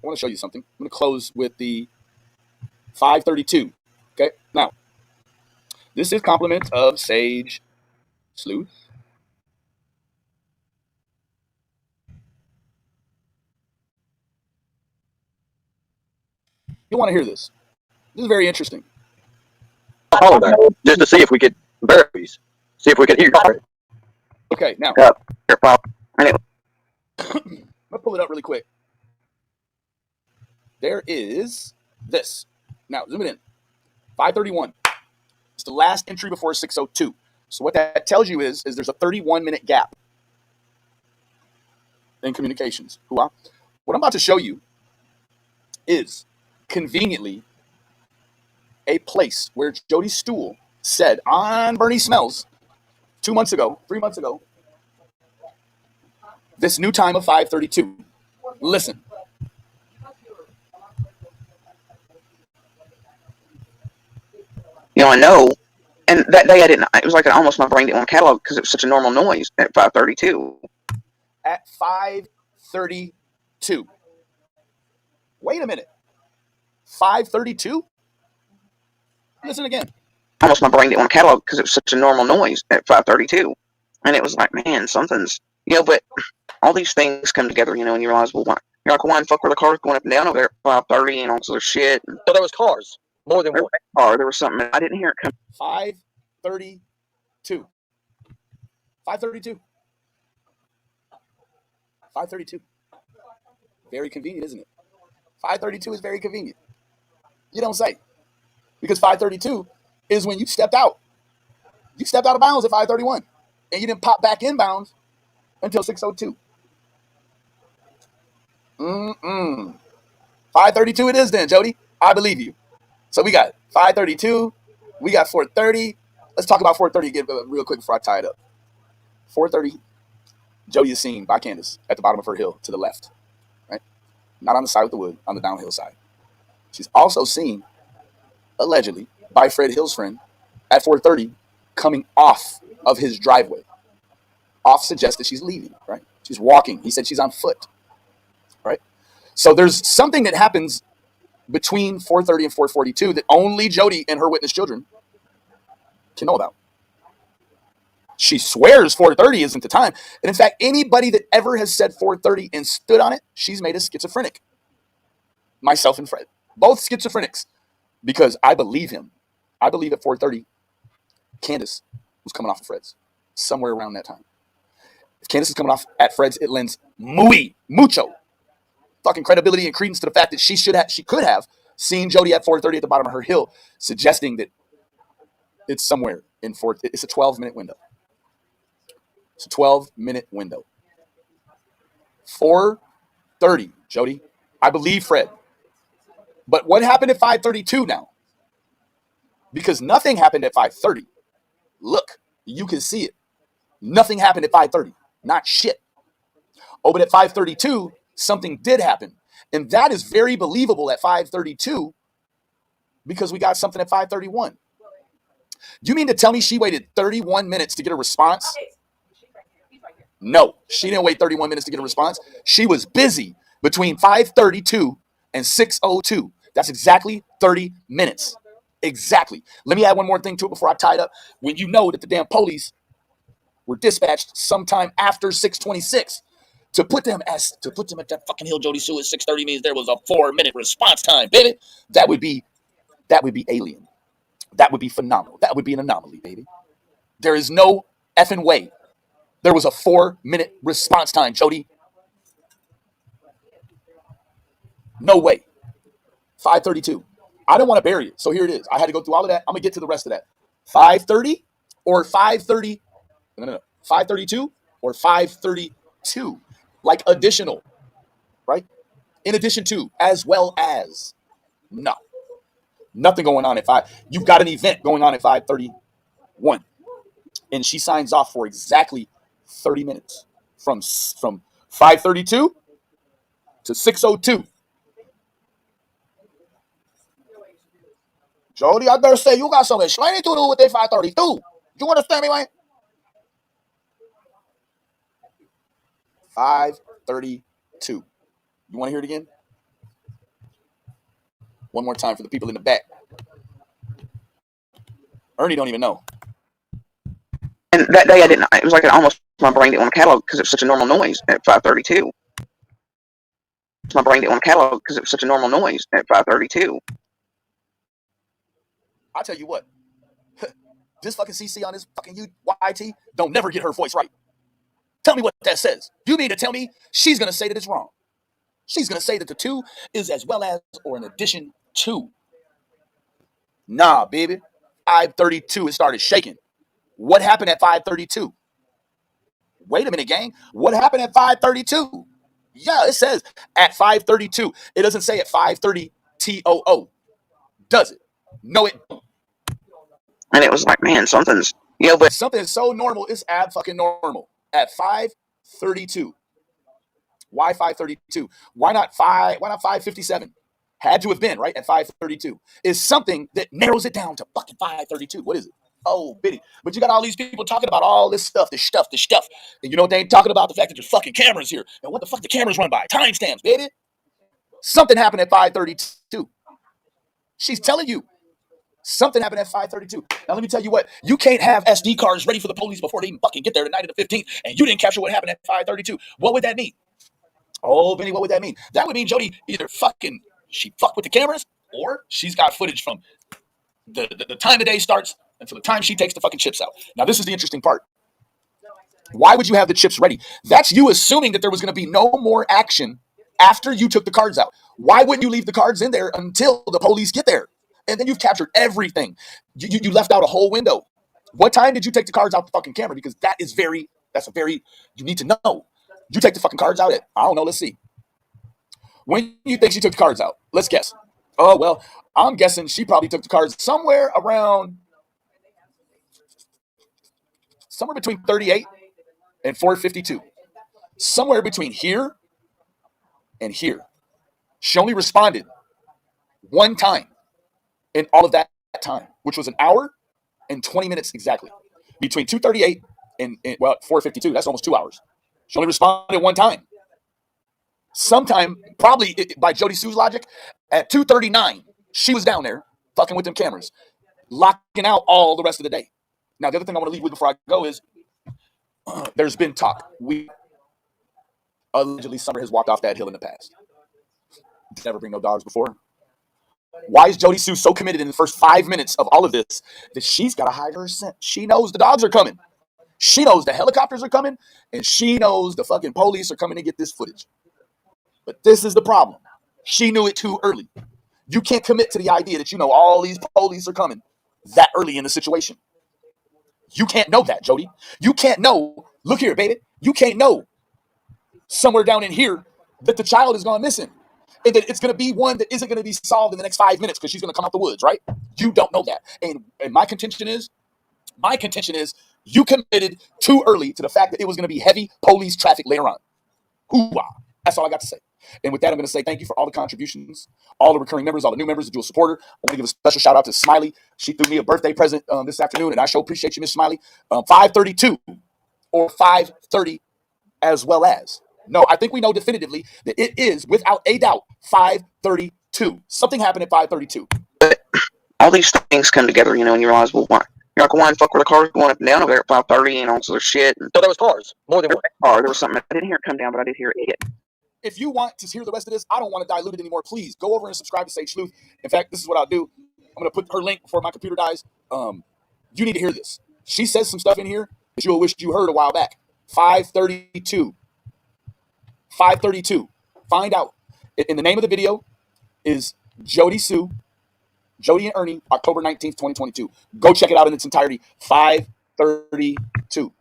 I want to show you something. I'm going to close with the 532. Okay, now this is compliments of Sage Sleuth. You want to hear this? This is very interesting. Just to see if we could verify, see if we could hear. Okay, now I'm gonna pull it up really quick. There is this. Now zoom it in. 531. It's the last entry before 602. So what that tells you is there's a 31-minute gap in communications. What I'm about to show you is conveniently a place where Jody Stool said on Bernie Smells 3 months ago, this new time of 532. Listen. I know. And that day I didn't. It was like almost my brain didn't want to catalog because it was such a normal noise at 5:32. At 5:32. Wait a minute. 5:32? Listen again. Almost my brain didn't want to catalog because it was such a normal noise at 5:32, and it was like, man, something's But all these things come together, and you realize, well, you're like, why the fuck were the cars going up and down over there at 5:30 and all this other shit? So there was cars. More than one car. There was something. I didn't hear it come. 5:32. 5:32. 5:32. Very convenient, isn't it? 5:32 is very convenient. You don't say. Because 5:32 is when you stepped out. You stepped out of bounds at 5:31. And you didn't pop back in bounds until 6:02. 5:32 it is then, Jody. I believe you. So we got 5:32. We got 4:30. Let's talk about 4:30 again real quick before I tie it up. 4:30. Jody is seen by Candace at the bottom of her hill to the left. Right? Not on the side with the wood, on the downhill side. She's also seen, allegedly, by Fred Hill's friend at 4:30 coming off of his driveway. Off suggests that she's leaving, right? She's walking. He said she's on foot, right? So there's something that happens between 4:30 and 4:42 that only Jody and her witness children can know about. She swears 4:30 isn't the time. And in fact, anybody that ever has said 4:30 and stood on it, she's made a schizophrenic. Myself and Fred. Both schizophrenics. Because I believe him. I believe at 4:30, Candace was coming off of Fred's. Somewhere around that time. If Candace is coming off at Fred's, it lends mucho fucking credibility and credence to the fact that she could have seen Jody at 4:30 at the bottom of her hill, suggesting that it's somewhere in it's a 12-minute window. It's a 12-minute window. 4:30, Jody. I believe Fred. But what happened at 5:32 now? Because nothing happened at 5:30. Look, you can see it. Nothing happened at 5:30. Not shit. Oh, but at 5:32, something did happen. And that is very believable at 5:32 because we got something at 5:31. You mean to tell me she waited 31 minutes to get a response? No, she didn't wait 31 minutes to get a response. She was busy between 5:32 and 6:02. That's exactly 30 minutes. Exactly. Let me add one more thing to it before I tie it up. When you know that the damn police were dispatched sometime after 6:26 to put them at that fucking hill, Jody Sue at 6:30 means there was a 4-minute response time, baby. That would be alien. That would be phenomenal. That would be an anomaly, baby. There is no effing way there was a 4-minute response time, Jody. No way. 5:32. I don't want to bury it, so here it is. I had to go through all of that. I'm going to get to the rest of that. 5:30 or 5:30? No. 5:32 or 5:32? Like additional, right? In addition to, as well as. No. Nothing going on at 5. You've got an event going on at 5:31. And she signs off for exactly 30 minutes. From 5:32 to 6:02. Jody, I better say you got some explaining to do with that 5:32. You understand me, man? 5:32. You want to hear it again? One more time for the people in the back. Ernie don't even know. And that day I didn't. It was like almost my brain didn't want to catalog because it was such a normal noise at 5:32. My brain didn't want to catalog because it was such a normal noise at 5:32. I'll tell you what. This fucking CC on this fucking YT don't never get her voice right. Tell me what that says. You mean to tell me she's going to say that it's wrong? She's going to say that the 2 is as well as or in addition to. Nah, baby. 5:32, it started shaking. What happened at 5:32? Wait a minute, gang. What happened at 5:32? Yeah, it says at 5:32. It doesn't say at 5:30 TOO. Does it? No, it don't. And it was like, man, something's, but something is so normal, it's fucking normal. At 5:32. Why 5:32? Why not 5:57? Had to have been, right? At 5:32. Is something that narrows it down to fucking 5:32. What is it? Oh, bitty. But you got all these people talking about all this stuff. And you know what they ain't talking about? The fact that there's fucking cameras here. And what the fuck the cameras run by? Timestamps, baby. Something happened at 5:32. She's telling you. Something happened at 5:32. Now, let me tell you what. You can't have SD cards ready for the police before they even fucking get there the night of the 15th, and you didn't capture what happened at 5:32. What would that mean? Oh, Benny, what would that mean? That would mean Jody either she fucked with the cameras, or she's got footage from the time the day starts until the time she takes the fucking chips out. Now, this is the interesting part. Why would you have the chips ready? That's you assuming that there was going to be no more action after you took the cards out. Why wouldn't you leave the cards in there until the police get there? And then you've captured everything. You left out a whole window. What time did you take the cards out the fucking camera? Because that's a very, you need to know. You take the fucking cards out at, I don't know, let's see. When you think she took the cards out? Let's guess. Oh, well, I'm guessing she probably took the cards somewhere between 38 and 4:52. Somewhere between here and here. She only responded one time in all of that time, which was an hour and 20 minutes exactly. Between 2:38 and 4:52, that's almost 2 hours. She only responded one time. Sometime, probably by Jody Sue's logic, at 2:39, she was down there fucking with them cameras, locking out all the rest of the day. Now, the other thing I want to leave with before I go is there's been talk. Allegedly, Summer has walked off that hill in the past. Did never bring no dogs before. Why is Jody Sue so committed in the first 5 minutes of all of this that she's got to hide her scent? She knows the dogs are coming. She knows the helicopters are coming, and she knows the fucking police are coming to get this footage. But this is the problem. She knew it too early. You can't commit to the idea that you know all these police are coming that early in the situation. You can't know that, Jody. You can't know. Look here, baby. You can't know somewhere down in here that the child is gone missing. And that it's going to be one that isn't going to be solved in the next 5 minutes because she's going to come out the woods, right? You don't know that. And my contention is you committed too early to the fact that it was going to be heavy police traffic later on. Hoorah. That's all I got to say. And with that, I'm going to say thank you for all the contributions, all the recurring members, all the new members, the dual supporter. I want to give a special shout out to Smiley. She threw me a birthday present this afternoon, and I sure appreciate you, Miss Smiley. 5:32 or 5:30 as well as. No, I think we know definitively that it is, without a doubt, 5:32. Something happened at 5:32. But all these things come together, and you realize, well, why? You're like, why the fuck were the cars going up and down over there at 5:30 and all this other shit? So there was cars, more than one. There was something I didn't hear it come down, but I did hear it hit. If you want to hear the rest of this, I don't want to dilute it anymore. Please go over and subscribe to Sage Sleuth. In fact, this is what I'll do. I'm going to put her link before my computer dies. You need to hear this. She says some stuff in here that you'll wish you heard a while back. 5:32. 5:32. Find out. In the name of the video is Jody Sue, Jody and Ernie, October 19th, 2022. Go check it out in its entirety. 5:32.